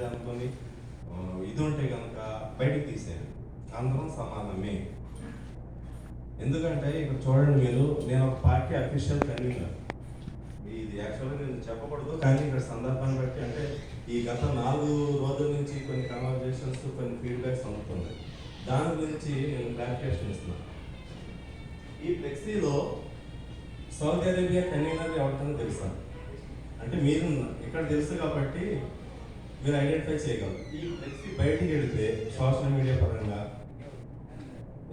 అనుకొని ఇది ఉంటే కనుక బయటకు తీసేయండి. అందరం సమానమే. ఎందుకంటే ఇక్కడ చూడండి, నేను ఒక పార్టీ అఫీషియల్ కన్వీనర్. ఇది యాక్చువల్గా నేను చెప్పకూడదు, కానీ ఇక్కడ సందర్భాన్ని బట్టి అంటే ఈ గత 4 రోజుల నుంచి కొన్ని కన్వర్జేషన్స్, కొన్ని ఫీడ్బ్యాక్స్ అందుతుంది. దాని గురించి నేను క్లారిఫికేషన్ ఇస్తున్నాను. ఈ ఫ్లెక్సీలో సౌదీ అరేబియా కన్వీనర్ ఎవరికైనా తెలుసా? అంటే మీరు ఇక్కడ తెలుసు కాబట్టి మీరు ఐడెంటిఫై చేయగలరు. ఈ ఫ్లెక్సీ బయటికి వెళితే సోషల్ మీడియా పరంగా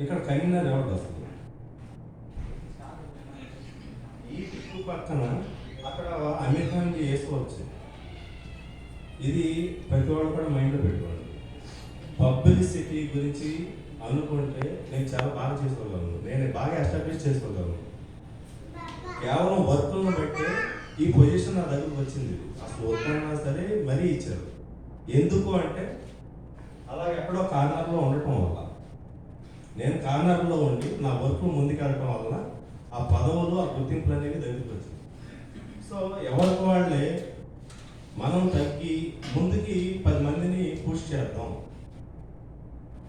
ఇక్కడ కన్వీనర్ ఎవరు వస్తుంది? ఈ దిక్కు పక్కన అక్కడ అమీర్ ఖాన్కి వేసుకోవచ్చు. ఇది ప్రతి వాళ్ళు కూడా మైండ్లో పెట్టుకోండి. పబ్లిసిటీ గురించి అనుకుంటే నేను చాలా బాగా చేసుకోగలను, నేను బాగా ఎస్టాబ్లిష్ చేసుకోగలను. కేవలం వర్క్లను బట్టే ఈ పొజిషన్ నా దగ్గరకు వచ్చింది. అసలు వర్క్ సరే మరీ ఇచ్చారు. ఎందుకు అంటే అలా ఎక్కడో కార్నర్లో ఉండటం వల్ల, నేను కార్నర్లో ఉండి నా వర్క్ ముందుకెళ్ళటం వల్ల ఆ పదవులు, ఆ గుర్తింపులు అనేవి దగ్గరికి వచ్చింది. సో ఎవరికి వాళ్ళే మనం తగ్గి ముందుకి 10 మందిని పుష్ చేద్దాం.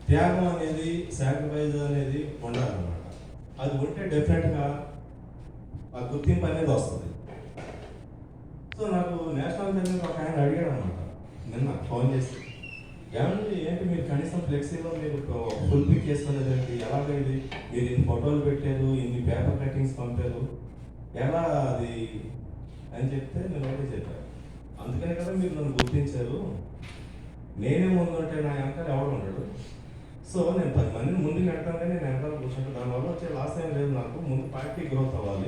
త్యాగం అనేది, సాక్రిఫైస్ అనేది ఉండాలన్నమాట. అది ఉంటే డెఫినెట్గా ఆ గుర్తింపు అనేది వస్తుంది. సో నాకు నేషనల్ కన్వీనర్ ఒక ఆయన అడిగాడు అనమాట నిన్న ఫోన్ చేసి, ఏంటి మీరు కనీసం ఫ్లెక్సీలో మీరు ఫుల్ పిక్ చేసుకునేది ఎలాగ, ఇది మీరు ఇన్ని ఫోటోలు పెట్టారు, ఇన్ని పేపర్ కటింగ్స్ పంపారు, ఎలా అది అని చెప్తే నేను ఒకటే చెప్పాను, అందుకనే కదా మీరు నన్ను గుర్తించారు. నేనే ముందు ఉంటే నా వెనకాల ఎవరు ఉండడు. సో నేను 10 మందిని ముందుకు వెళ్తాను, కానీ నేను వెనకాల కూర్చుంటే దానివల్ల వచ్చే లాస్ ఏం లేదు. నాకు ముందు పార్టీ గ్రోత్ అవ్వాలి.